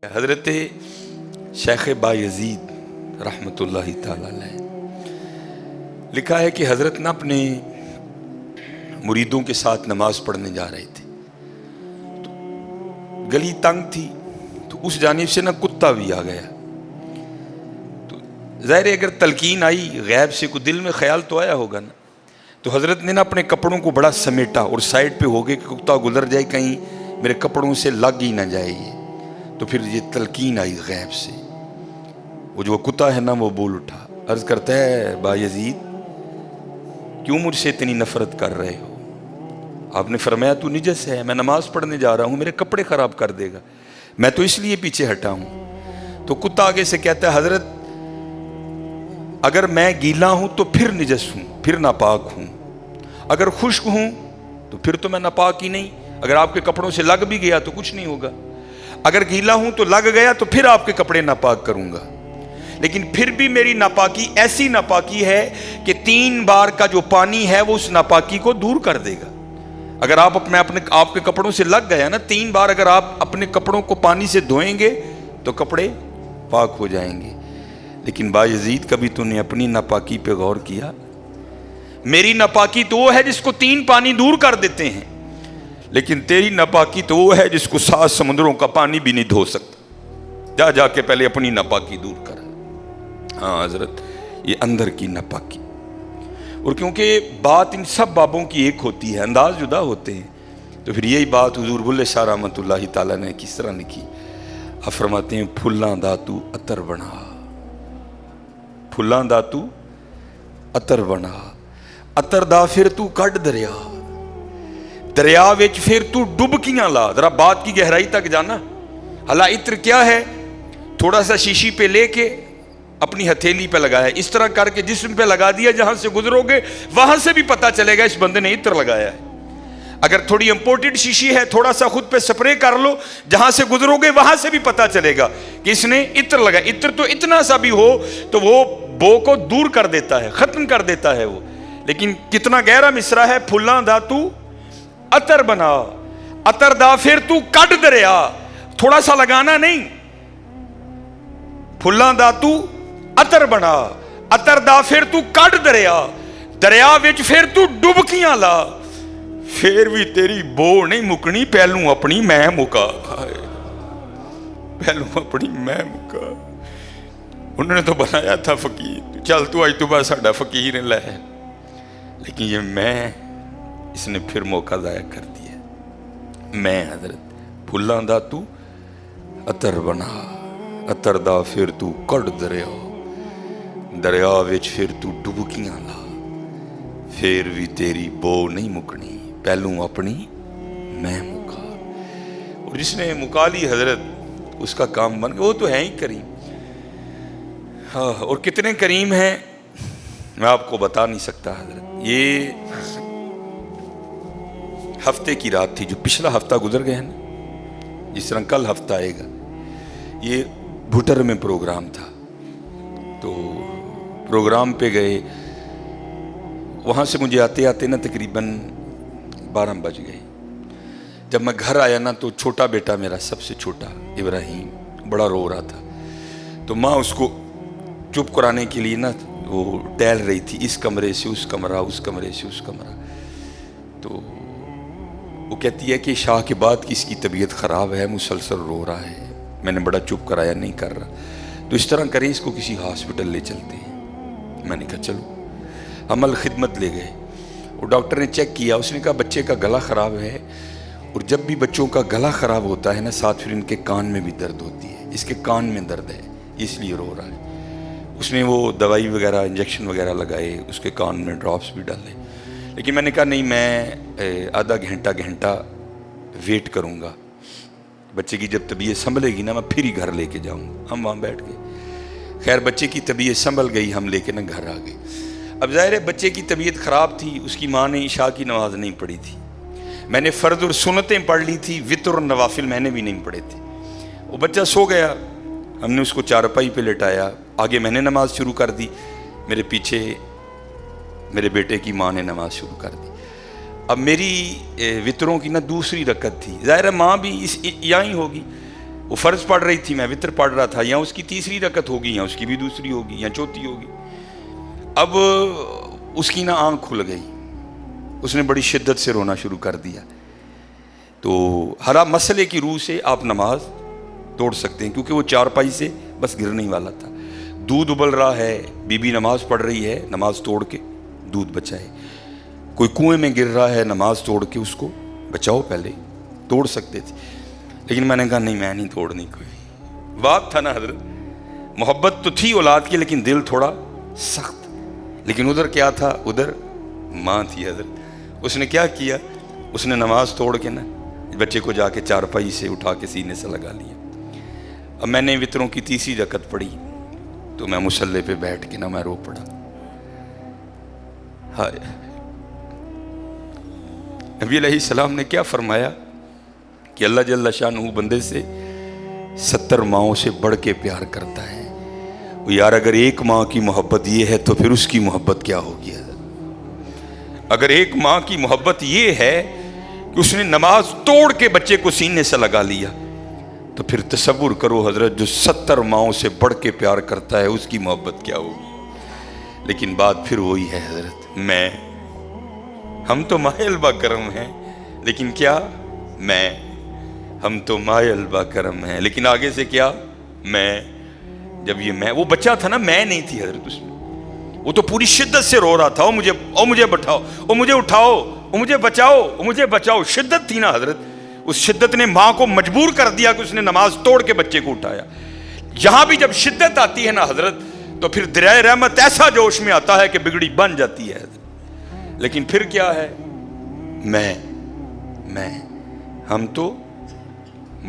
حضرت شیخ بایزید رحمۃ اللہ تعالی علیہ لکھا ہے کہ حضرت نے اپنے مریدوں کے ساتھ نماز پڑھنے جا رہے تھے، تو گلی تنگ تھی، تو اس جانب سے کتا بھی آ گیا۔ تو ظاہر اگر تلقین آئی غیب سے، کوئی دل میں خیال تو آیا ہوگا نا، تو حضرت نے اپنے کپڑوں کو بڑا سمیٹا اور سائڈ پہ ہو گئے کہ کتا گزر جائے، کہیں میرے کپڑوں سے لگ ہی نہ جائے یہ۔ تو پھر یہ تلقین آئی غیب سے، وہ جو کتا ہے نا وہ بول اٹھا، عرض کرتا ہے بایزید کیوں مجھ سے اتنی نفرت کر رہے ہو؟ آپ نے فرمایا تو نجس ہے، میں نماز پڑھنے جا رہا ہوں، میرے کپڑے خراب کر دے گا، میں تو اس لیے پیچھے ہٹا ہوں۔ تو کتا آگے سے کہتا ہے حضرت اگر میں گیلا ہوں تو پھر نجس ہوں، پھر ناپاک ہوں، اگر خشک ہوں تو پھر تو میں ناپاک ہی نہیں، اگر آپ کے کپڑوں سے لگ بھی گیا تو کچھ نہیں ہوگا، اگر گیلا ہوں تو لگ گیا تو پھر آپ کے کپڑے ناپاک کروں گا، لیکن پھر بھی میری ناپاکی ایسی ناپاکی ہے کہ 3 بار کا جو پانی ہے وہ اس ناپاکی کو دور کر دے گا۔ اگر آپ کے کپڑوں سے لگ گیا نا 3 بار، اگر آپ اپنے کپڑوں کو پانی سے دھوئیں گے تو کپڑے پاک ہو جائیں گے۔ لیکن بایزید کبھی تو نے اپنی ناپاکی پہ غور کیا؟ میری ناپاکی تو وہ ہے جس کو 3 پانی دور کر دیتے ہیں، لیکن تیری ناپاکی تو وہ ہے جس کو 7 سمندروں کا پانی بھی نہیں دھو سکتا۔ جا کے پہلے اپنی ناپاکی دور کر۔ ہاں حضرت، یہ اندر کی ناپاکی، اور کیونکہ بات ان سب بابوں کی ایک ہوتی ہے، انداز جدا ہوتے ہیں، تو پھر یہی بات حضور بلے شاہ رحمۃ اللہ تعالیٰ نے کس طرح لکھی؟ آپ فرماتے ہیں پھلاں دا تو عطر بنا، پھلاں دا تو عطر بنا، عطر دا پھر تو کڈ دریا، دریا وچ پھر تو ڈبکیاں لا۔ ذرا بات کی گہرائی تک جانا۔ حالا عطر کیا ہے؟ تھوڑا سا شیشی پہ لے کے اپنی ہتھیلی پہ لگایا، اس طرح کر کے جسم پہ لگا دیا، جہاں سے گزرو گے وہاں سے بھی پتا چلے گا اس بندے نے عطر لگایا ہے۔ اگر تھوڑی امپورٹڈ شیشی ہے، تھوڑا سا خود پہ سپرے کر لو، جہاں سے گزرو گے وہاں سے بھی پتا چلے گا کہ اس نے عطر لگایا۔ عطر تو اتنا سا بھی ہو تو وہ بو کو دور کر دیتا ہے، ختم کر دیتا ہے وہ۔ لیکن کتنا گہرا مصرع ہے، پھلاں دا تو عطر بنا، عطر دا پھر تو کڈ دریا، تھوڑا سا لگانا نہیں، پھلاں دا تو عطر بنا، عطر دا پھر تو کڈ دریا، دریا وچ پھر تو ڈبکیاں لا، پھر بھی تیری بو نہیں مکنی، پہلوں اپنی میں مکا، پہلوں اپنی میں مکا۔ انہوں نے تو بنایا تھا فقیر، چل تو آج تو بعد ساڈا فقیر لے، لیکن یہ میں اس نے پھر موقع ضائع کر دیا۔ میں حضرت پھلاں دا تو عطر بنا، عطر دا پھر تو کڈ دریا، دریا وچ پھر تو ڈبکیاں لا، پھر بھی تیری بو نہیں مکنی، پہلوں اپنی میں مکا۔ اور جس نے مکا لی حضرت، اس کا کام بن گیا، وہ تو ہے ہی کریم۔ ہاں، اور کتنے کریم ہیں میں آپ کو بتا نہیں سکتا حضرت۔ یہ ہفتے کی رات تھی، جو پچھلا ہفتہ گزر گیا نا، جس طرح کل ہفتہ آئے گا، یہ بھٹر میں پروگرام تھا، تو پروگرام پہ گئے، وہاں سے مجھے آتے آتے نا تقریباً 12 بج گئے۔ جب میں گھر آیا نا تو چھوٹا بیٹا میرا، سب سے چھوٹا ابراہیم، بڑا رو رہا تھا، تو ماں اس کو چپ کرانے کے لیے نا وہ ٹہل رہی تھی، اس کمرے سے اس کمرہ، اس کمرے سے اس کمرہ۔ تو وہ کہتی ہے کہ شاہ کے بعد کی اس کی طبیعت خراب ہے، مسلسل رو رہا ہے، میں نے بڑا چپ کرایا، نہیں کر رہا، تو اس طرح کریں اس کو کسی ہاسپٹل لے چلتے ہیں۔ میں نے کہا چلو، عمل خدمت لے گئے، اور ڈاکٹر نے چیک کیا، اس نے کہا بچے کا گلا خراب ہے، اور جب بھی بچوں کا گلا خراب ہوتا ہے نا، ساتھ پھر ان کے کان میں بھی درد ہوتی ہے، اس کے کان میں درد ہے اس لیے رو رہا ہے۔ اس نے وہ دوائی وغیرہ انجیکشن وغیرہ لگائے، اس کے کان میں ڈراپس بھی ڈالے، لیکن میں نے کہا نہیں، میں آدھا گھنٹہ ویٹ کروں گا، بچے کی جب طبیعت سنبھلے گی نا میں پھر ہی گھر لے کے جاؤں گا۔ ہم وہاں بیٹھ گئے، خیر بچے کی طبیعت سنبھل گئی، ہم لے کے نا گھر آ گئے۔ اب ظاہر ہے بچے کی طبیعت خراب تھی، اس کی ماں نے عشاء کی نماز نہیں پڑھی تھی، میں نے فرض اور سنتیں پڑھ لی تھی، وتر اور نوافل میں نے بھی نہیں پڑھے تھے۔ وہ بچہ سو گیا، ہم نے اس کو چارپائی پہ لٹایا، آگے میں نے نماز شروع کر دی، میرے پیچھے میرے بیٹے کی ماں نے نماز شروع کر دی۔ اب میری وطروں کی نا دوسری رکعت تھی، ظاہر ہے ماں بھی یہاں ہی ہوگی، وہ فرض پڑھ رہی تھی، میں وتر پڑھ رہا تھا، یا اس کی تیسری رکعت ہوگی یا اس کی بھی دوسری ہوگی یا چوتھی ہوگی. اب اس کی نا آنکھ کھل گئی، اس نے بڑی شدت سے رونا شروع کر دیا. تو ہر مسئلے کی روح سے آپ نماز توڑ سکتے ہیں، کیونکہ وہ چارپائی سے بس گرنے ہی والا تھا. دودھ ابل رہا ہے، بی بی نماز پڑھ رہی ہے، نماز توڑ کے دودھ بچائے. کوئی کنویں میں گر رہا ہے، نماز توڑ کے اس کو بچاؤ. پہلے توڑ سکتے تھے، لیکن میں نے کہا نہیں، میں نہیں توڑنی. کوئی بات تھا نا حضرت، محبت تو تھی اولاد کی لیکن دل تھوڑا سخت. لیکن ادھر کیا تھا؟ ادھر ماں تھی حضرت. اس نے کیا کیا؟ اس نے نماز توڑ کے نا بچے کو جا کے چارپائی سے اٹھا کے سینے سے لگا لیا. اب میں نے وتروں کی تیسری رکعت پڑھی تو میں مصلی پہ بیٹھ کے نا میں رو پڑا. ہائے، نبی علیہ السلام نے کیا فرمایا کہ اللہ جل شانہ بندے سے 70 ماؤں سے بڑھ کے پیار کرتا ہے. یار اگر ایک ماں کی محبت یہ ہے تو پھر اس کی محبت کیا ہوگی؟ اگر ایک ماں کی محبت یہ ہے کہ اس نے نماز توڑ کے بچے کو سینے سے لگا لیا، تو پھر تصور کرو حضرت، جو 70 ماؤں سے بڑھ کے پیار کرتا ہے اس کی محبت کیا ہوگی؟ لیکن بات پھر وہی ہے حضرت، ہم تو مائل با کرم ہیں، لیکن کیا ہم تو مائل با کرم ہیں، لیکن آگے سے کیا؟ جب یہ وہ بچہ تھا نا، میں نہیں تھی حضرت اس میں. وہ تو پوری شدت سے رو رہا تھا، مجھے بٹھاؤ، مجھے اٹھاؤ، مجھے بچاؤ، مجھے بچاؤ. شدت تھی نا حضرت، اس شدت نے ماں کو مجبور کر دیا کہ اس نے نماز توڑ کے بچے کو اٹھایا. یہاں بھی جب شدت آتی ہے نا حضرت، تو پھر دریائے رحمت ایسا جوش میں آتا ہے کہ بگڑی بن جاتی ہے حضرت. لیکن پھر کیا ہے؟ ہم تو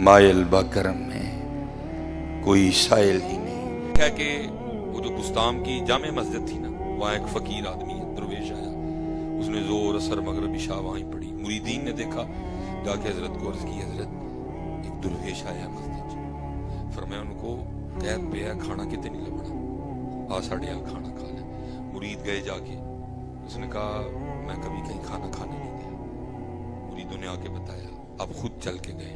مائل با کرم میں، کوئی سائل ہی نہیں. ہے کہ وہ جو بستام کی جامع مسجد تھی نا، وہاں ایک فقیر آدمی درویش آیا، اس نے زور اثر مغرب عشاء وہیں پڑھی. مریدین نے دیکھا، جا کے حضرت کو عرض کی، حضرت ایک درویش آیا مسجد سے. فرمایا ان کو قید پہ ہے، کھانا کتے نہیں لبنا، آ ساڑھے آ کھانا کھا لیں. مرید گئے جا کے، اس نے کہا میں کبھی کہیں کھانا کھانے نہیں گیا. مریدوں نے آ کے بتایا، آپ خود چل کے گئے،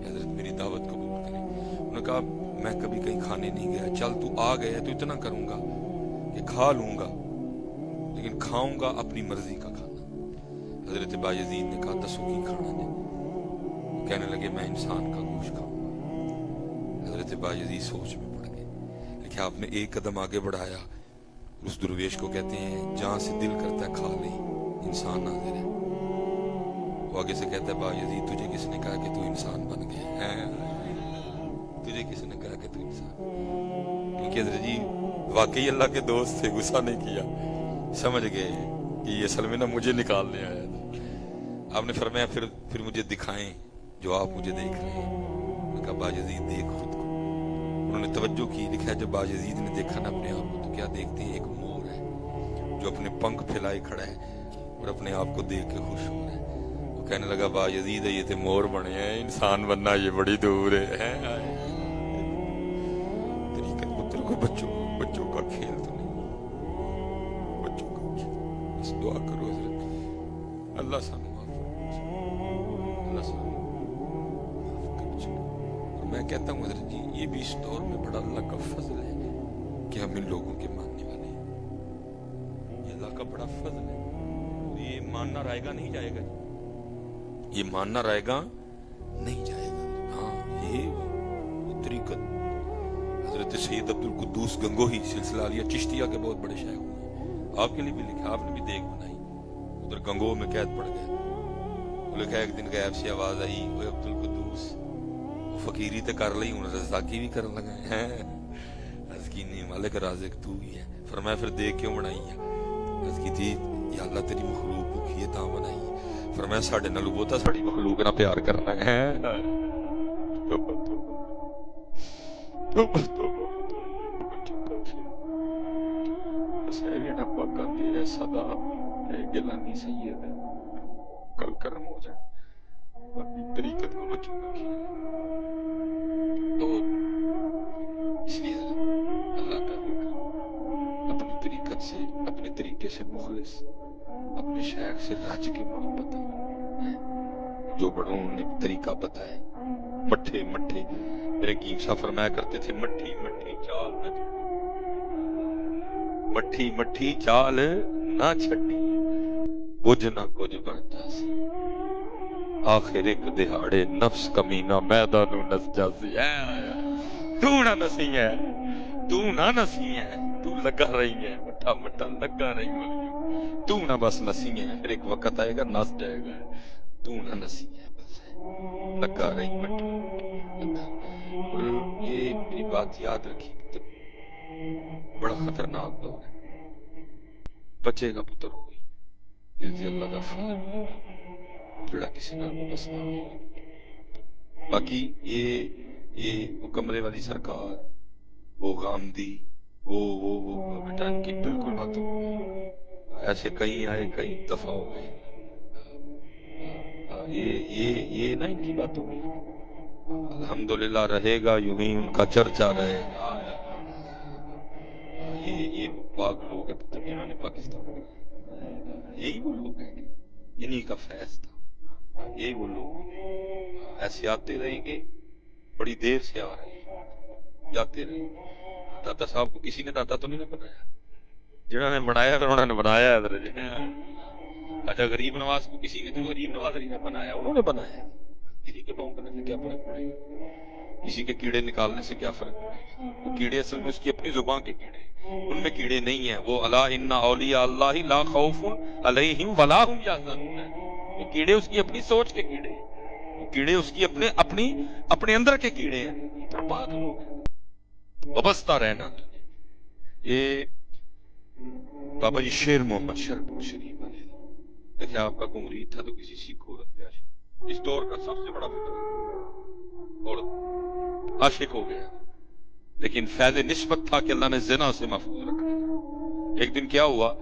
حضرت میری دعوت قبول کریں. انہوں نے کہا میں کبھی کہیں کھانے نہیں گیا، چل تو آ گئے تو اتنا کروں گا کہ کھا لوں گا، لیکن کھاؤں گا اپنی مرضی کا کھانا. حضرت بایزید نے کہا تسوکی کھانا دے. کہنے لگے میں انسان کا گوشت کھاؤں گا. حضرت بایزید سوچ میں پڑ گئے، لیکن آپ نے ایک قدم آگے بڑھایا. اس درویش کو کہتے ہیں جہاں سے دل کرتا ہے کھا لے، انسان ناظر ہے. وہ آگے سے کہتا ہے بایزید تجھے کس نے کہا کہ تو انسان بن گیا ہے؟ تجھے کس نے کہا کہ تو انسان؟ کیونکہ حضرت جی واقعی اللہ کے دوست تھے، غصہ نہیں کیا، سمجھ گئے کہ یہ اصل میں نا مجھے نکالنے آیا تھا. آپ نے فرمایا پھر مجھے دکھائیں جو آپ مجھے دیکھ رہے ہیں. میں کہا بایزید دیکھ خود کو. انہوں نے توجہ کی، لکھا جب بایزید نے دیکھا نا اپنے آپ کو، تو کیا دیکھتے ہیں؟ ایک مور ہے جو اپنے پنکھ پھیلائے کھڑا ہے اور اپنے آپ کو دیکھ کے خوش ہو رہا ہے. وہ کہنے لگا بایزید یہ تے مور بنے ہیں، انسان بننا یہ بڑی دور ہے. طریقت پتر کو بچوں کا کھیل تو نہیں، بچوں کا کھیل. بس دعا کرو حضرت اللہ سانو معاف فرمائے، اللہ سانو معاف کر چکے. اور میں کہتا ہوں حضرت جی یہ بھی اس دور میں بڑا اللہ کا فضل ہے کہ ہم ان لوگوں کے ماننے والے ہیں. یہ اللہ کا بڑا فضل ہے. یہ ماننا رائے گا نہیں جائے گا، یہ ماننا رائے گا نہیں جائے گا. ہاں یہ طریقت حضرت سید عبد القدوس گنگوہی سلسلہ علیہ چشتیہ کے بہت بڑے شیخ ہوئے، آپ کے لیے بھی لکھا، آپ نے بھی دیکھ بنائی. ادھر گنگوہ میں قید پڑ گئے. وہ لکھا ایک دن غیب سے آواز آئی، وہ عبد القدوس وہ فقیری تے کر لئی، انہوں رزاقی بھی کرنے لگے ہیں. عرض کی نہیں مالک رازق تو ہی ہے. فرمایا پھر دیکھ کیوں بنائی ہے؟ عرض کی تھی یا اللہ تیری مخلوق بھوکی ہے تاں بنائی ہے. فرمایا ساڑھے نالو بوتا ساڑھی مخلوق نہ پیار کرنا ہے. گلانی سید ہے، کل کرم ہو جائے اپنی طریقت کو بچوں کا کھیل. تو اس لیے اللہ کا ذکر، اپنی طریقت سے، اپنے طریقے سے مخلص، اپنے شیخ سے رج کے محبت ہے. جو بڑوں نے طریقہ بتایا، مٹھے میرے گیم صاحب فرمایا کرتے تھے مٹھی مٹھی چال نہ مٹھی مٹھی چال نہ چھٹی کچھ نہ کچھ بن جاسی آخر ایک دہاڑے نفس کمینہ میدان نس جاسی تو نہ نسی ہے تو نہ نسی ہے تو لگا رہی ہے مٹھا مٹھا لگا رہی ہے تو نہ بس نسی ہے پھر ایک وقت آئے گا نس جائے گا تو نہ نسی ہے بس لگا رہی مٹھا اور یہ میری بات یاد رکھی کہ بڑا خطرناک دور ہے بچے کا پتر ہو گئی یہ اللہ کا فضل جڑا کسی نہ بسنا باقی یہ وہ کمرے والی سرکار وہ غامدی وہ بیٹا ان کی بالکل باتوں ایسے کئی آئے کئی دفعہ ہو گئے یہ نہ ان کی باتوں میں الحمدللہ رہے گا یوں ہی ان کا چرچا رہے گا یہ پاک لوگ ہیں پتر جنہوں نے پاکستان یہی وہ لوگ ہیں انہی کا فیض تھا یہی وہ لوگ ایسے آتے رہیں گے بڑی دیر سے آ رہے ہیں جاتے رہیں گے دادا صاحب کو کسی نے دادا تو نہیں بنایا جنہوں نے بنایا تو انہوں نے بنایا اچھا غریب نواز کو کسی نے تو غریب نواز نہیں بنایا انہوں نے بنایا کسی کے بونکنے سے کیا فرق پڑے گا کسی کے کیڑے نکالنے سے کیا فرق پڑے گا وہ کیڑے اصل میں اس کی اپنی زبان کے کیڑے ان میں کیڑے نہیں ہیں وہ الا ان اولیاء اللہ لا خوف علیہم ولا هم یحزنون وہ کیڑے اس کی اپنی سوچ کے کیڑے ہیں وہ کیڑے اس کی اپنے اندر کے کیڑے ہیں پاک لوگ ہیں وابستہ رہنا یہ بابا جی شیر محمد شرف شریف علیہ دیکھیں آپ کا کوئی مرید تھا تو کسی سکھ عورت پہ عاشق اس دور کا سب سے بڑا فکر اور عاشق ہو گیا لیکن فیض نسبت تھا کہ اللہ نے زنا سے محفوظ رکھا ایک دن کیا ہوا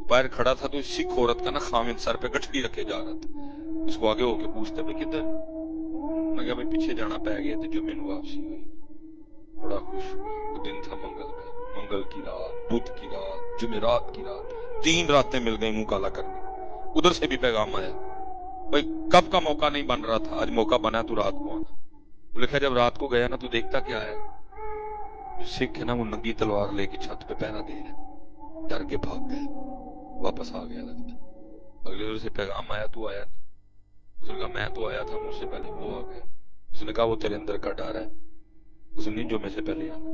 باہر کھڑا تھا تو اس سکھ عورت کا نا خامن سر پہ گٹھڑی رکھے جا رہا تھا اس کو آگے ہو کے پوچھتے بھائی کدھر میں کہا بھائی پیچھے جانا پہ گیا تو جمعے نو واپسی ہوئی بڑا خوش ہوا وہ دن تھا منگل کی رات بدھ کی رات جمعرات کی رات 3 راتیں مل گئی منہ کالا کرنے ادھر سے بھی پیغام آیا بھائی کب کا موقع نہیں بن رہا تھا آج موقع بنا تو رات کو آنا وہ لکھا جب رات کو گیا نا تو دیکھتا کیا ہے جو سکھ ہے نا وہ ننگی تلوار لے کے چھت پہ پہرا دے رہے ڈر کے بھاگ گئے واپس آ گیا لگتا اگلے دن سے پیغام آیا تو آیا نہیں اس نے کہا میں تو آیا تھا مجھ سے پہلے وہ آ گیا اس نے کہا وہ تیرے اندر کا ڈر ہے اس نے جو میں سے پہلے آنا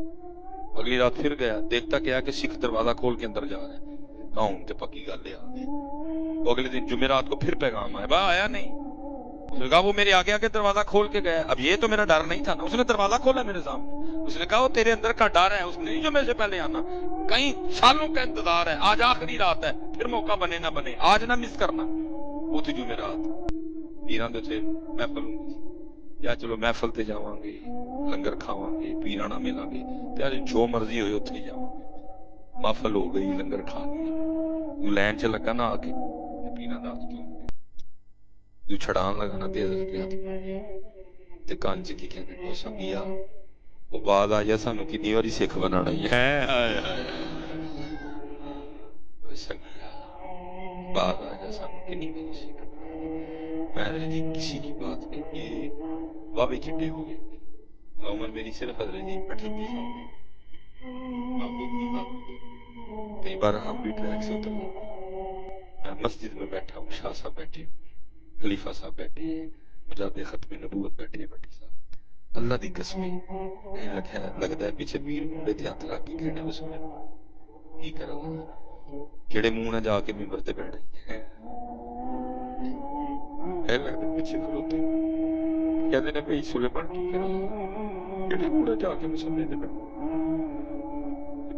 اگلی رات پھر گیا دیکھتا کیا کہ سکھ دروازہ کھول کے اندر جا رہے ہیں کہاں ان کے پکی گل لے آ گئے اگلے دن جمعرات کو پھر پیغام آیا با آیا نہیں اس نے کہا وہ میرے آگے آگے دروازہ کھول کے گیا اب یہ تو میرا ڈر نہیں تھا نا اس نے دروازہ کھولا میرے سامنے اس نے کہا وہ تیرے اندر کا ڈر ہے اس نے نہیں جو میں سے پہلے آنا کئی سالوں کا انتظار ہے آج آخری رات ہے پھر موقع بنے نہ بنے آج نہ مس کرنا وہ تھی جمعرات پیران دے تھے محفل یا چلو محفل تے جاواں گے لنگر کھاواں گے پیرانا ملاں گے تے اج جو مرضی ہوئے اتھے جاواں گے محفل ہو گئی لنگر کھا لیا لین چ لگا نہ آ کے پیران دا کیوں جو چھڑان لگا نا تیز رکھیا تے کان چ کی کہندے او سنگیا او بعد آ جا سانو کتنی واری سکھ بنانا ہی ہے او سنگیا بعد آ جا سانو کتنی واری سکھ میں نے جی کسی کی بات نہیں یہ بابے چٹے ہو گئے عمر میری صرف حضرت جی 38 سال کئی بار ہم بھی ٹریک سے اتر میں مسجد میں بیٹھا ہوں شاہ صاحب بیٹھے خلیفہ صاحب بیٹھے مجاہد ختم نبوت بیٹھے بٹی صاحب اللہ دی قسمیں لگتا ہے پیچھے پیر مونڈے تے ہاتھ رکھ کے کہنے میں سنے کی کرا کیڑے منہ نہ جا کے ممبر تے بیٹھ رہی ہے لگتا پیچھے کھلوتے کہتے نے بھائی سلیمان کی کرا کیڑے منہ نہ جا کے مسلے تے بیٹھ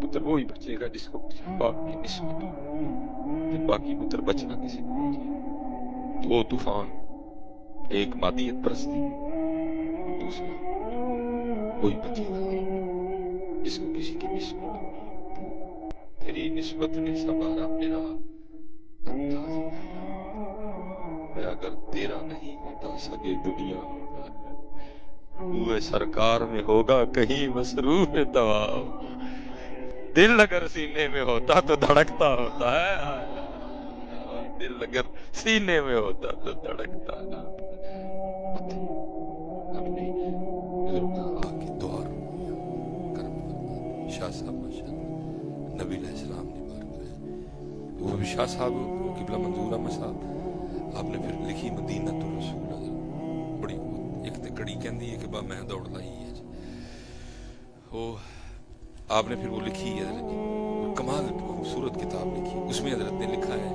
پتر وہی بچے گا جس کو باقی نسبت باقی پتر بچنا کسی کو دو طوفان ایک مادیت پرستی دوسرا وہی بچے گا جس کو کسی کی نسبت تیری نسبت نے سنبھالا میرا انداز میں اگر تیرا نہیں ہوتا سگے دنیا ہوئے سرکار میں ہوگا کہیں مصروف دوا دل اگر سینے میں ہوتا تو دھڑکتا ہوتا ہے دل اگر سینے میں ہوتا تو دھڑکتا نہ اپنی بزرگاں آ کے شاہ صاحب ماشاءاللہ نبی علیہ السلام دی بارگاہ وہ بھی شاہ صاحب قبلہ منظور احمد صاحب آپ نے پھر لکھی مدینہ الرسول بڑی ایک تے کڑی کہندی ہے کہ با میں دوڑ لائی ہے وہ آپ نے پھر وہ لکھی حضرت جی کمال خوبصورت کتاب لکھی اس میں حضرت نے لکھا ہے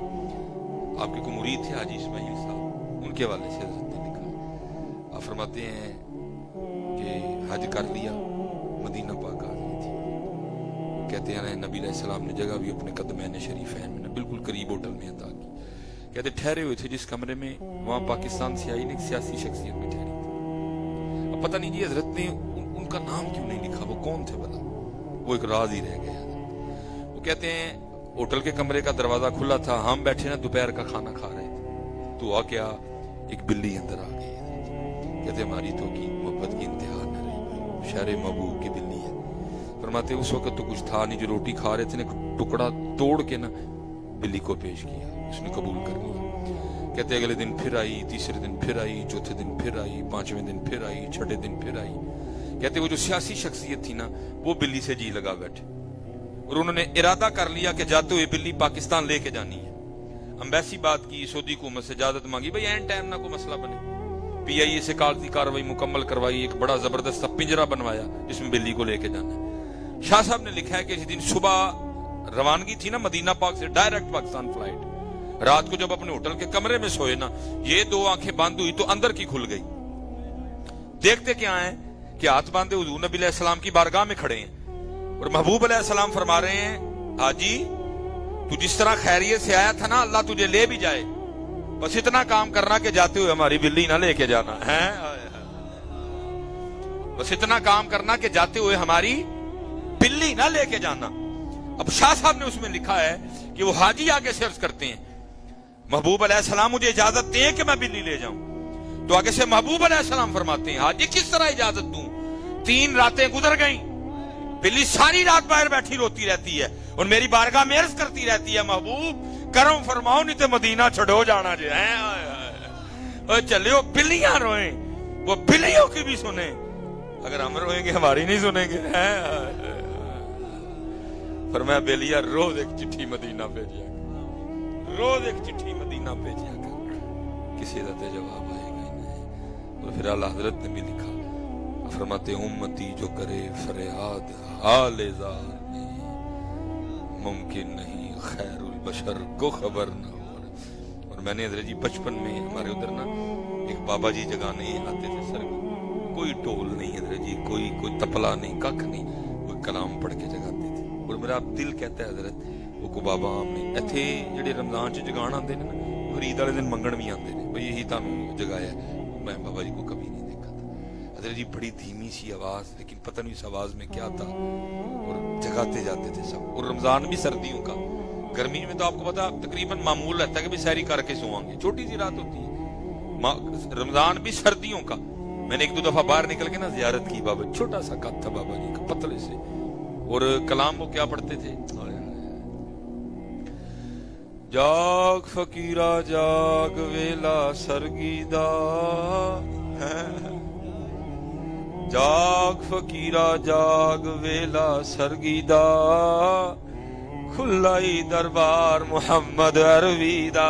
آپ کے کو مرید تھے حاجی اسماعیل صاحب ان کے حوالے سے حضرت نے لکھا ہے آپ فرماتے ہیں کہ حج کر لیا مدینہ پاک آ گئی تھی کہتے ہیں نبی علیہ السلام نے جگہ بھی اپنے قدمین شریفین میں بالکل قریب ہوٹل میں عطا کی کہتے ٹھہرے ہوئے تھے جس کمرے میں وہاں پاکستان سے آئی ایک سیاسی شخصیت بھی ٹھہری تھی اب پتہ نہیں جی حضرت نے ان کا نام کیوں نہیں لکھا وہ کون تھے بلا وہ ایک راز ہی رہ گیا وہ کہتے ہیں ہوٹل کے کمرے کا دروازہ کھلا تھا ہم بیٹھے نا دوپہر کا کھانا کھا رہے تھے تو آ کیا ایک بلی اندر آ گئی کہتے ہماری تو کی محبت کی انتہا نہ رہی شہر محبوب کی بلی ہے فرماتے اس وقت تو کچھ تھا نہیں جو روٹی کھا رہے تھے ٹکڑا توڑ کے نا بلی کو پیش کیا اس نے قبول کر لیا کہتے اگلے دن پھر آئی تیسرے دن پھر آئی چوتھے دن پھر آئی پانچویں دن پھر آئی چھٹے دن پھر آئی کہتے وہ جو سیاسی شخصیت تھی نا وہ بلی سے جی لگا بیٹھے اور انہوں نے ارادہ کر لیا کہ جاتے ہوئے بلی پاکستان لے کے جانی ہے امبیسی بات کی سعودی حکومت سے اجازت مانگی بھئی این ٹائم نہ کوئی مسئلہ بنے پی آئی اے سے کاغذی کارروائی مکمل کروائی ایک بڑا زبردست پنجرہ بنوایا جس میں بلی کو لے کے جانا ہے شاہ صاحب نے لکھا ہے کہ اس دن صبح روانگی تھی نا مدینہ پاک سے ڈائریکٹ پاکستان فلائٹ رات کو جب اپنے ہوٹل کے کمرے میں سوئے نا یہ دو آنکھیں بند ہوئی تو اندر کی کھل گئی دیکھتے کیا ہیں کہ ہاتھ باندھے حضور نبی علیہ السلام کی بارگاہ میں کھڑے ہیں اور محبوب علیہ السلام فرما رہے ہیں حاجی تو جس طرح خیریت سے آیا تھا نا اللہ تجھے لے بھی جائے بس اتنا کام کرنا کہ جاتے ہوئے ہماری بلی نہ لے کے جانا ہے بس اتنا کام کرنا کہ جاتے ہوئے ہماری بلی نہ لے کے جانا اب شاہ صاحب نے اس میں لکھا ہے کہ وہ حاجی آگے سے عرض کرتے ہیں محبوب علیہ السلام مجھے اجازت دیں کہ میں بلی لے جاؤں تو آگے سے محبوب علیہ السلام فرماتے ہیں حاجی کس طرح اجازت دوں 3 راتیں گزر گئیں بلی ساری رات باہر بیٹھی روتی رہتی ہے اور میری بارگاہ میں عرض کرتی رہتی ہے محبوب کرم فرماؤ نہیں تو مدینہ چھڑو جانا جو ہے چلے وہ بلیاں روئیں وہ بلیوں کی بھی سنیں اگر ہم روئیں گے ہماری نہیں سنیں گے فرمایا بلیا روز ایک چٹھی مدینہ بھیجیا روز ایک چٹھی مدینہ بھیجیا کر کسی کا جواب آئے گا ہی نہیں اور پھر اعلیٰ حضرت نے بھی لکھا فرماتے امتی جو کرے فریاد حال زار میں ممکن نہیں خیر البشر کو خبر نہ ہو اور میں نے حضرت جی بچپن میں ہمارے ادھر نا ایک بابا جی جگانے آتے تھے سر کوئی ٹول نہیں حضرت جی کوئی تپلا نہیں ککھ نہیں کوئی کلام پڑھ کے جگاتے تھے اور میرا دل کہتا ہے حضرت وہ کو بابا آم نے ایتھے جڑے رمضان چ جگان آتے ہیں نا فرید والے دن منگن بھی آتے ہیں بھئی یہی تانوں جگایا میں بابا جی کو کبھی نہیں دیکھا تھا حضرت جی بڑی دھیمی سی آواز لیکن پتہ نہیں اس آواز میں کیا تھا اور جگاتے جاتے تھے سب اور رمضان بھی سردیوں کا گرمی میں تو آپ کو پتا تقریباً معمول رہتا ہے کہ بھی سحری کر کے سوئیں گے چھوٹی سی رات ہوتی ہے رمضان بھی سردیوں کا میں نے 1-2 دفعہ باہر نکل کے نا زیارت کی بابا چھوٹا سا قد تھا بابا جی کا پتلے سے اور کلام وہ کیا پڑھتے تھے جاگ فقیرہ جاگ ویلا سرگیدہ جاگ فقیرہ جاگ ویلا سرگیدہ کھلائی دربار محمد عربیدہ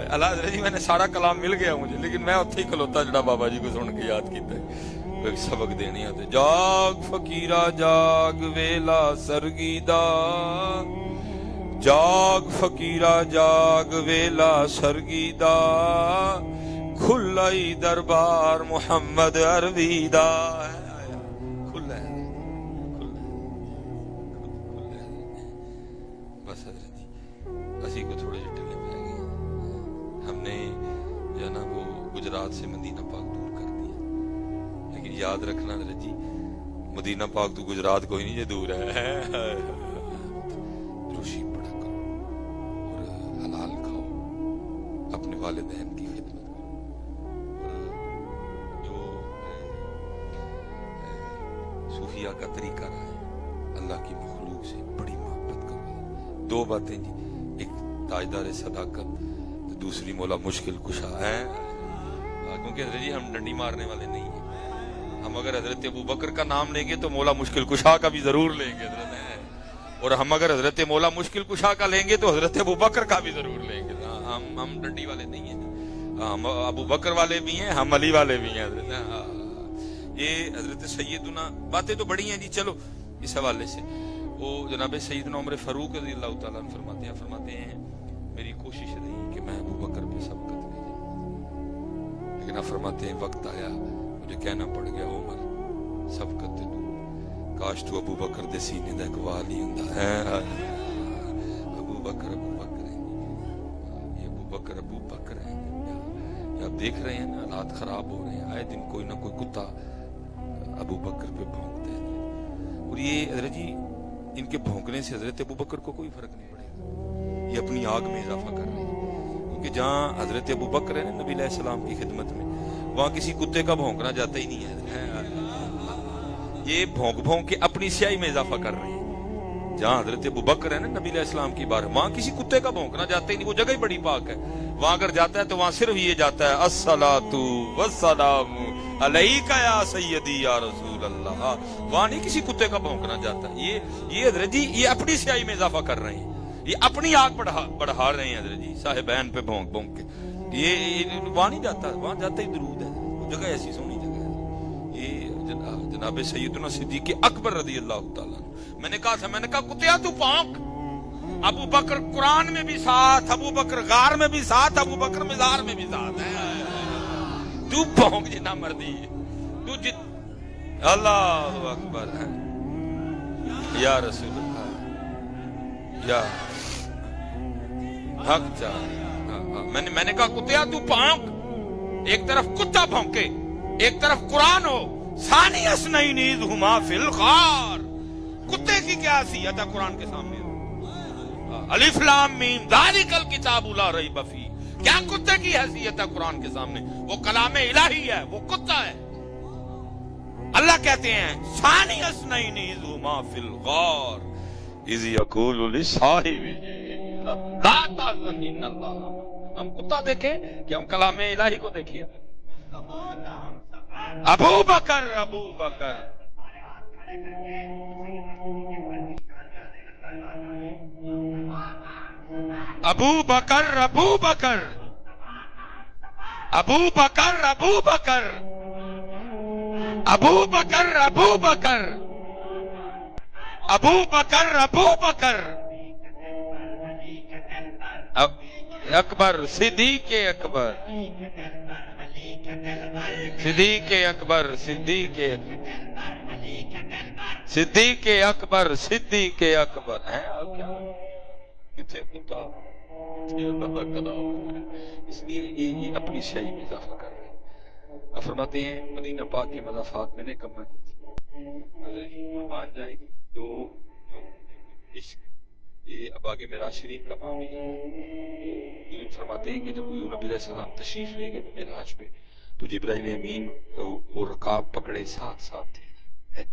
اللہ حضرت جی میں نے سارا کلام مل گیا مجھے لیکن میں اتھے ہی کھلوتا جڑا بابا جی کو سن کے یاد کیتا ہے ایک سبق دینی آتے جاگ فقیرہ جاگ ویلا سرگیدہ جاگ فقیرہ جاگ ویلا سرگیدہ کھلائی دربار محمد عربیدہ کھلا ہے بس حضرت جی اسی کو تھوڑے سے ٹلے پہ گئے ہم نے جو ہے نا وہ گجرات سے مدینہ پاک دور کر دیا لیکن یاد رکھنا حضرت جی مدینہ پاک تو گجرات کوئی نہیں یہ دور ہے دروشی پڑھا کرو اور حلال کھاؤ اپنے والدین کی خدمت کرو اور جو صوفیہ کا طریقہ رہا ہے اللہ کی مخلوق سے بڑی محبت کرو 2 باتیں جی ایک تاجدار صداقت دوسری مولا مشکل کشا ہے کیونکہ حضرت جی ہم ڈنڈی مارنے والے نہیں ہیں ہم اگر حضرت ابو بکر کا نام لیں گے تو مولا مشکل کشا کا بھی ضرور لیں گے حضرت، اور ہم اگر حضرت مولا مشکل کشا کا لیں گے تو حضرت ابو بکر کا بھی ضرور لیں گے. ہم ڈنڈی والے نہیں ہیں، ہم ابو بکر والے بھی ہیں، ہم علی والے بھی ہیں حضرت. یہ حضرت سیدنا باتیں تو بڑی ہیں جی. چلو اس حوالے سے وہ جناب سیدنا عمر فاروق رضی اللہ تعالیٰ عنہ فرماتے ہیں میری کوشش رہی کہ میں ابو بکر پہ سبقت لے جاؤں، لیکن آپ فرماتے ہیں وقت آیا مجھے کہنا پڑ گیا عمر سبقت دے کاش تو ابو بکر دے سینے دا اقوال ہی ہوندا ہے. ابو بکر ہیں، یہ ابو بکر ہیں. یہ آپ دیکھ رہے ہیں نا حالات خراب ہو رہے ہیں، آئے دن کوئی نہ کوئی کتا ابو بکر پہ بھونکتے ہیں. اور یہ حضرت جی ان کے بھونکنے سے حضرت ابو بکر کو کوئی فرق نہیں پڑے گا، یہ اپنی آگ میں اضافہ کر رہے ہیں. کیونکہ جہاں حضرت ابو بکر ہے نا نبی علیہ السلام کی خدمت میں، وہاں کسی کتے کا بھونکنا جاتا ہی نہیں ہے. یہ بھونک بھونک کے اپنی سیاہی میں اضافہ کر رہے ہیں. جہاں حضرت ابو بکر ہے نا نبی علیہ السلام کی بار، وہاں کسی کتے کا بھونکنا جاتا ہی نہیں. وہ جگہ ہی بڑی پاک ہے، وہاں اگر جاتا ہے تو وہاں صرف یہ جاتا ہے الصلاۃ والسلام علیک یا سیدی یا رسول اللہ. وہاں نہیں کسی کتے کا بھونکنا جاتا. یہ حضرت جی یہ اپنی سیاہی میں اضافہ کر رہے ہیں، یہ اپنی آگ بڑھا رہے ہیں حضرت جی صاحبین پہ بھونک بھونک کے. یہ وہاں نہیں جاتا، وہاں جاتا ہی درود ہے. وہ جگہ ایسی سونی جگہ ہے. یہ جناب سیدنا صدیق اکبر رضی اللہ تعالیٰ. میں نے کہا کتیا تو پونک. ابو بکر قرآن میں بھی ساتھ، ابو بکر غار میں بھی ساتھ، ابو بکر مزار میں بھی ساتھ ہے. تو پونک جنا مردی تو اللہ اکبر ہے یا رسول اللہ یا حق چاہ. میں نے کہا کتیا تو پونک. ایک طرف کتا بھونکے، ایک طرف قرآن ہو. ثانی اثنین اذ ہما فی الغار. کتے کی کیا حیثیت ہے قرآن کے سامنے؟ الف لام میم ذالک الکتاب لا ریب فیہ. کیا کتے کی حیثیت ہے قرآن کے سامنے؟ وہ کلام الہی ہے، وہ کتا ہے. اللہ کہتے ہیں ثانی اثنین اذ ہما فی الغار اذ یقول لصاحبہ لا تحزن ان اللہ. ہم کتا دیکھیں کہ ہم کلام الہی کو دیکھیں؟ ابو بکر ابو بکر ابو بکر ابو بکر ابو بکر ابو بکر ابو بکر ابو بکر ابو بکر ابو بکر اکبر صدیق اکبر صدیق اکبر صدیق صدیق اکبر صدیق اکبر ہے. اس لیے یہ اپنی شہی میں اضافہ کر رہے ہیں. فرماتے ہیں مدینہ پاک کے مضافات میں نے کما کی تھی مان جائے گی تو عشق. یہ اب آگے میرا شریف کا معاملہ ہے. فرماتے ہیں کہ جب نبی علیہ السلام تشریف لے گئے معراج پہ تو جبرائیل امین وہ رکاب پکڑے ساتھ ساتھ تھے،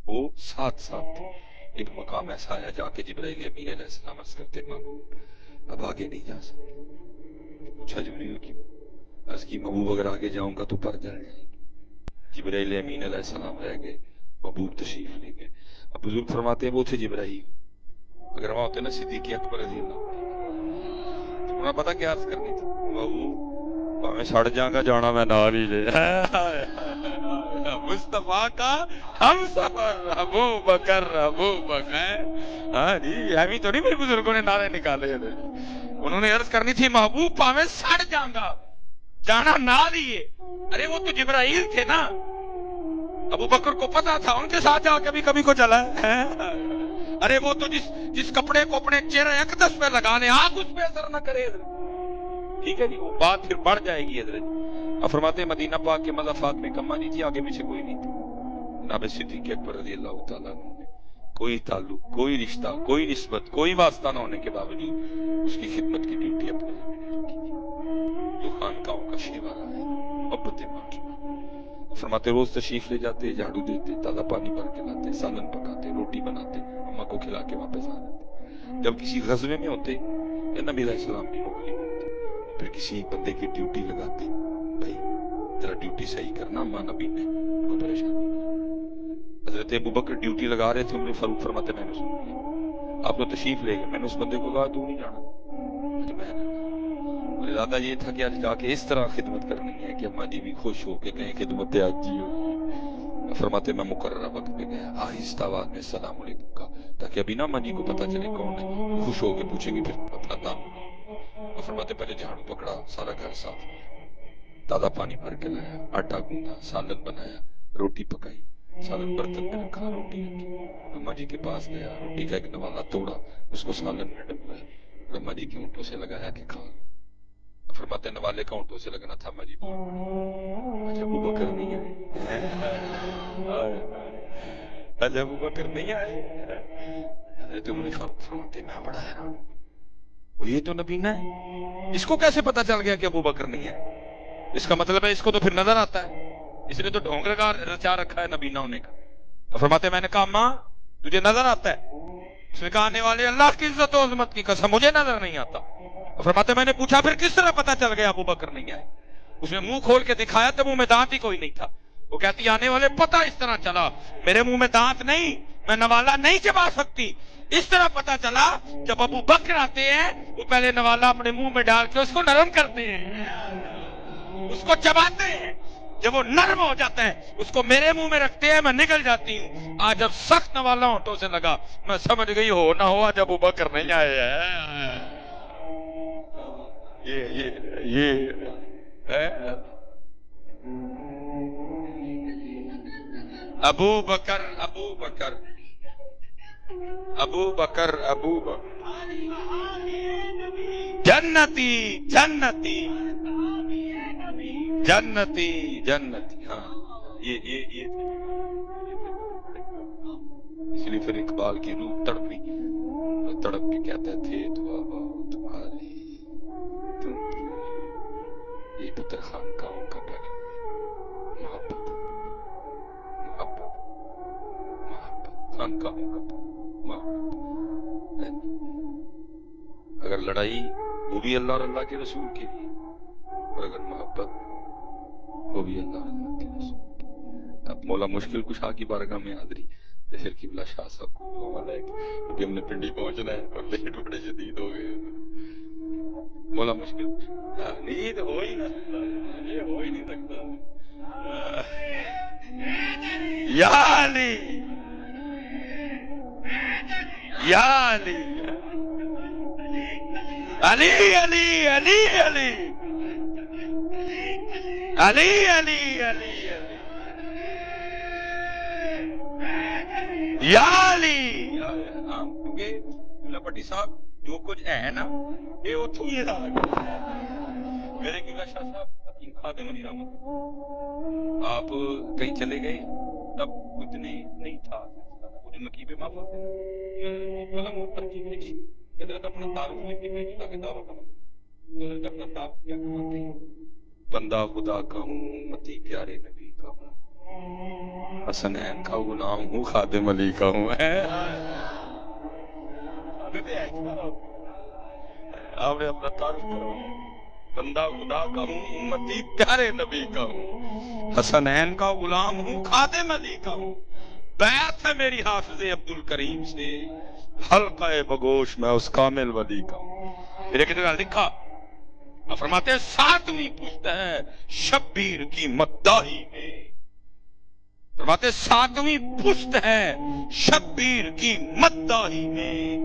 وہ ساتھ ساتھ تھے. ایک مقام ایسا آیا جا کے جبرائیل امین علیہ السلام عرض کرتے محبوب اب آگے نہیں جا سکتے. پوچھا جبرائیل کی عرض کی محبوب اگر آگے جاؤں گا تو پر جائے گی. جبرائیل امین علیہ السلام رہ گئے، محبوب تشریف لے گئے. اب بزرگ فرماتے ہیں وہ تھے جبرائیل. اگر وہاں ہوتے نا صدیق اکبر رضی اللہ تو انہیں پتا کیا عرض کرنی تھی؟ محبوب میں سڑ جاؤں گا جانا میں نال ہی لے مصطفیٰ کا ہم سفر ابو بکر ابو بکر. ہاں جی ایویں تو نہیں میرے بزرگوں نے نعرے نکالے تھے. انہوں نے عرض کرنی تھی محبوب پاویں سڑ جاؤں گا جانا نال ہی ہے. ارے وہ تو جبرائیل تھے نا، ابو بکر کو پتا تھا ان کے ساتھ جا کے بھی کبھی کو چلا ہے. ارے وہ تو جس کپڑے کو اپنے چہرے اقدس پہ لگا لے آگ اس پہ اثر نہ کرے. ٹھیک ہے جی وہ بات پھر بڑھ جائے گی حضرت. اب فرماتے ہیں مدینہ پاک کے مضافات میں کما نہیں تھی، آگے پیچھے کوئی نہیں تھی. جناب صدیق اکبر رضی اللہ تعالیٰ عنہ کوئی تعلق، کوئی رشتہ، کوئی نسبت، کوئی واسطہ نہ ہونے کے باوجود اس کی خدمت کی ڈیوٹی اپنے جو خانقاہوں کا شیوا رہا ہے محبت ماں. فرماتے روز تشریف لے جاتے، جھاڑو دیتے، تازہ پانی بھر کے لاتے، سالن پکاتے، روٹی بناتے، اماں کو کھلا کے واپس آ جاتے. جب کسی غزوے میں ہوتے یا نبی علیہ السلام کی نوکری میں ہوتے پھر کسی بندے کی ڈیوٹی لگاتے، بھائی ذرا ڈیوٹی صحیح کرنا، اماں نبی نے کو پریشانی. حضرت ابوبکر ڈیوٹی لگا رہے تھے, عمر فاروق فرماتے میں نے سنا آپ کو تشریف لے گئے. میں نے اس بندے کو کہا تو نہیں جانا. ارادہ یہ تھا کہ آج جا کے اس طرح خدمت کرنی ہے کہ اماں جی بھی خوش ہو کے کہیں خدمت آج جی ہو. فرماتے میں مقررہ وقت پہ گیا, آہستہ آواز میں السلام علیکم کہا تاکہ ابھی نا اماں جی کو پتہ چلے کون ہے, خوش ہو کے پوچھیں گے پھر اپنا کام. فرماتے پہلے جھاڑو پکڑا, سارا گھر صاف کیا, تازہ پانی بھر کے لایا, آٹا گوندا, سالن بنایا, روٹی پکائی, سالن برتن میں رکھا, روٹی رکھی. اماں جی کے پاس گیا, روٹی کا ایک نوالا توڑا, اس کو سالن میں ڈبویا, اماں جی کی اونٹوں سے لگایا کہ کھا. فرماتے نوالے کا اونٹوں سے لگنا تھا. اماں جی اچھا ابوبکر نہیں آئے, اچھا ابوبکر نہیں آئے. حضرت عمر فاروق فرماتے میں بڑا حیران, یہ تو نبینا ہے, اس کو کیسے پتا چل گیا کہ ابوبکر نہیں ہے؟ اس کا مطلب ہے اس کو تو پھر نظر آتا ہے, اس نے تو ڈھونگ رچا رکھا ہے نبینا ہونے کا. فرماتے میں نے کہا ماں تجھے نظر آتا ہے؟ اس نے کہا آنے والے اللہ کی عزت و عظمت کی قسم مجھے نظر نہیں آتا. فرماتے میں نے پوچھا پھر کس طرح پتا چل گیا ابوبکر نہیں آئے؟ اس نے منہ کھول کے دکھایا تو منہ میں دانت ہی کوئی نہیں تھا. وہ کہتی آنے والے پتہ اس طرح چلا, میرے منہ میں دانت نہیں, میں نوالا نہیں چبا سکتی, اس طرح پتا چلا جب ابو بکر آتے ہیں وہ پہلے نوالا اپنے منہ میں ڈال کے اس کو نرم کرتے ہیں, اس کو چباتے ہیں. جب وہ نرم ہو جاتا ہے اس کو میرے منہ میں رکھتے ہیں, میں نگل جاتی ہوں. آج جب سخت نوالا ہونٹوں سے لگا میں سمجھ گئی ہو نہ ہوا جب ابو بکر نہیں آئے ہیں. یہ ابو بکر ابو بکر ابو بکر ابو بکر جنتی جنتی جنتی جنتی. ہاں یہ اس لیے پھر اقبال کی روح تڑپی, تڑپ کے کہتے تھے تو تمہاری یہ پتر خانقاہوں کا بھلا, محبت محبت محبت خانقاہوں کا محبت. اگر لڑائی وہ بھی اللہ اور اللہ کے رسول کے لیے, اور اگر محبت وہ بھی اللہ اور اللہ کے رسول کے لیے. اب مولا مشکل کشا کی بارگاہ میں حاضری جیسے قبلہ شاہ صاحب کو حوالہ ہے کیونکہ ہم نے پنڈی پہنچنا ہے اور لیٹ بڑے شدید ہو گئے. مولا مشکل نیند ہو ہی نہ سکتا, یہ ہو ہی نہیں سکتا. یا علی یا علی علی علی علی علی علی علی علی یا علی. کیونکہ لپٹی صاحب جو کچھ ہے نا یہ اتوں ہی تھا. میرے قبلہ شاہ صاحب حکیم خادم علی رحمت آپ کہیں چلے گئے تب کچھ نہیں تھا. مجھے نقیب معاف ہوتے قلم ترجیح لکھی حضرت اپنا تعارف لکھ کے بھیجی تاکہ دعوت کروں. حضرت اپنا تعارف کیا کرواتے ہیں, بندہ خدا کا ہوں, امتی پیارے نبی کا ہوں, حسنین کا غلام ہوں, خادم علی کا ہوں. آپ نے اپنا تعارف کروایا, بندہ خدا کا ہوں, امتی پیارے نبی کا ہوں, حسنین کا غلام ہوں, خادم علی کا ہوں. بیعت ہے میری حافظ عبد الکریم سے, حلقہ بگوش میں اس کامل ولی کا ہوں. پھر ایک جگہ لکھا فرماتے ہیں ساتویں پشت ہے شبیر کی مداحی میں. فرماتے ساتویں پشت ہے شبیر کی مداحی میں,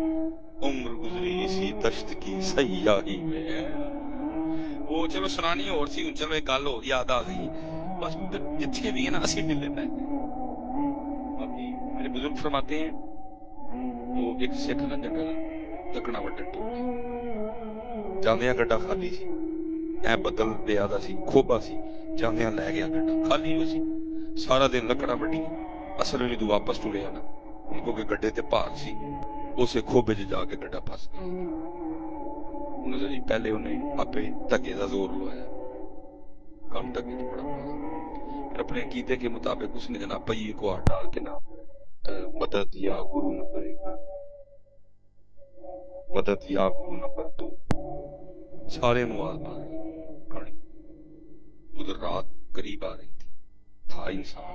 عمر گزری اسی دشت کی سیاحی میں. وہ چلو سنانی اور سی, چلو ایک گل ہو یاد آ گئی بس جتنے بھی ہیں نا اسی ڈلے پہ. میرے بزرگ فرماتے ہیں وہ ایک سکھ نہ جنگل تکنا وڈن جاندیاں گڈا خالی سی, اے بدل بے آدھا سی, کھوبا سی, جاندیاں لے گیا گڈا خالی ہو سی, سارا دن لکڑا وڈی, اصل میں تو واپس ٹریا نا کیونکہ گڈے تے پار سی, اسے کھوبے جا کے گڈا پھس گیا. پہلے انہیں آپ دھکے کا زور لوایا, کام دھکے تو بڑا پایا. اپنے عقیدے کے مطابق اس نے جناب پہیے کو ہاتھ ڈال کے نا مدد یا گرو نمبر 1, مدد یا گرو نمبر 2, سارے نواز ماری. ادھر رات قریب آ رہی تھی, تھا انسان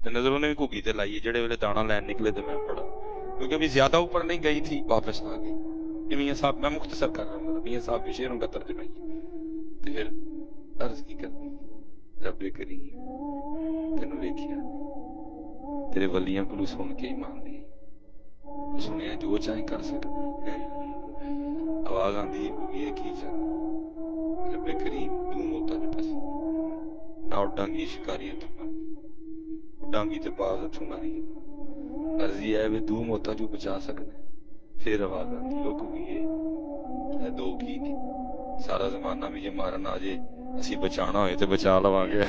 تو نظر انہیں بھی گھوگی تے لائی ہے، جڑے ویلے دانا لین نکلے تو میں پڑھا، کیونکہ ابھی زیادہ اوپر نہیں گئی تھی، واپس آ گئی کہ میاں صاحب، میں مختصر کر رہا ہوں، میاں صاحب کے شعروں کا ترجمہ ہی ہے۔ تو پھر عرض کی کرنی، رب کریم تینوں دیکھیا تیرے ولیاں کو سن کے ایمان نہیں سنیا جو چاہیں کر سکتا، آواز آندھی یہ کی چاہ رب کریم دوں ہوتا جو پس نہ ڈانگی شکاری ڈانگی تے باز اتھوں ماری، عرضی ہے وہ دوں ہوتا جو بچا سکنا، پھر آواز آندھی لوگ یہ دو کی نہیں، سارا زمانہ بھی یہ مارنا آجے اسی بچانا ہوئے تے بچا لواں گے،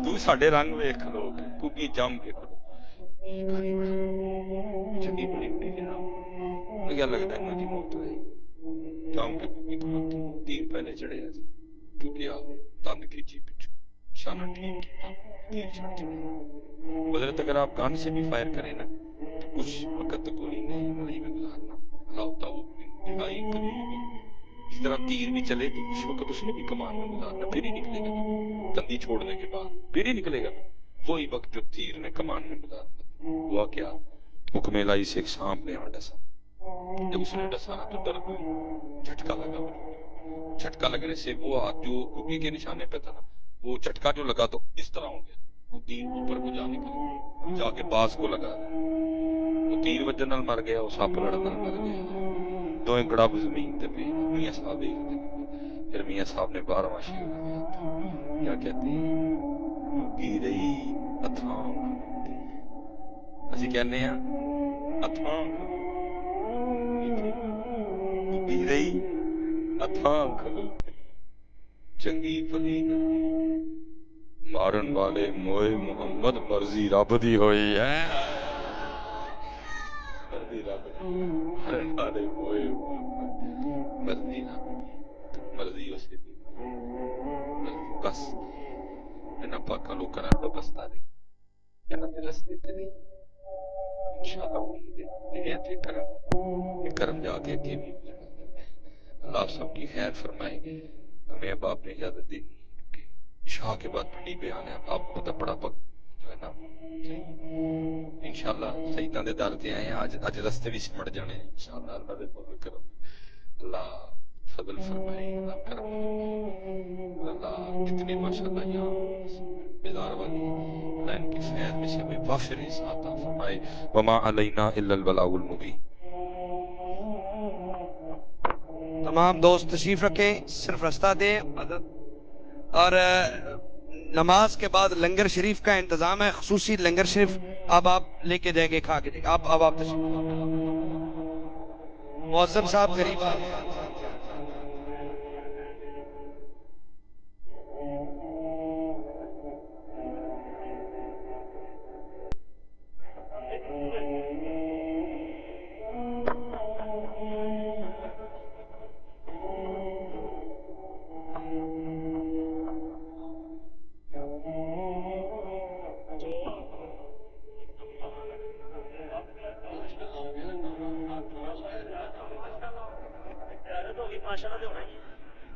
تو ساڑھے رنگ ویکھ لوگ کیونکہ جم کے کھڑو چنگی بڑی بڑی جناب کیا لگتا ہے انہوں کی موت ہوئی جام کے کیونکہ کھڑوتی تیر پہلے چڑھے ہیں کیونکہ تند کھیچی پچھو شانہ ٹھیک تیر چھڑ چڑھے حضرت اگر آپ گان سے بھی فائر کریں نا تو کچھ وقت گولی نہیں ملائی میں گزارنا اللہ تعالیٰ انتہائی قریب اس طرح تیر بھی چلے تو کچھ وقت اس نے بھی کمان میں گزارنا، پھر ہی نکلے گا تندی چھوڑنے کے بعد، پھر ہی نکلے گا وہی وقت جو تیر نے کمان میں گزارنا۔ ہوا کیا، حکم الہی سے ایک سانپ نے ڈسا، جب اس نے ڈسا نا تو درد ہوئی، جھٹکا لگا، جھٹکا لگنے سے وہ ہاتھ جو کبھی کے نشانے پہ تھا نا، وہ جھٹکا جو لگا تو اس طرح ہو گیا، وہ تیر اوپر کو جانے کا جا کے باز کو لگا، وہ تیر وجہ نال مر گیا، وہ سانپ لڑن نال مر گیا، دوئیں گڑاب زمین تے پہ میاں صاحب دیکھتے ہیں۔ پھر میاں صاحب نے 12واں شعر کیا کہتے ہیں، ڈوبی رہی اتھاں کھلوتی، اسی کہنے ہیں اتھاں ڈوبی رہی اتھاں کھلوتی، چنگی پلی مارن والے موئے محمد مرضی رب دی ہوئی ہے، مرضی رب دی، مارن والے موئے محمد مرضی رب، مرضی اسی دی، مرضی بس انہاں پاکاں لوکاں نال وابستہ نہیں، انہاں دے رستے تے نہیں، انشاءاللہ امید ہے یہ تے کرم جا کے اگے بھی اللہ سب کی خیر فرمائے، ہمیں اب آپ نے اجازت دی کہ عشاء کے بعد پڑھی بیان ہے، آپ کو پتہ پڑا پک جو ہے نا انشاءاللہ سیداں دے در تے آئے ہیں، آج رستے بھی سمٹ جانے ہیں انشاءاللہ، اللہ دے فضل کرم، اللہ فضل فرمائے، اللہ کرم فرمائے، اللہ کتنے ماشاءاللہ یہاں بیدار والی اللہ ان کی فیض میں سے ہمیں وافر عطا فرمائے، وما علینا الا البلاغ المبین۔ تمام دوست تشریف رکھیں، صرف رستہ دیں اور نماز کے بعد لنگر شریف کا انتظام ہے، خصوصی لنگر شریف اب آپ لے کے جائیں گے، کھا کے جائیں گے، آپ تشریف، مؤذن صاحب قریب آ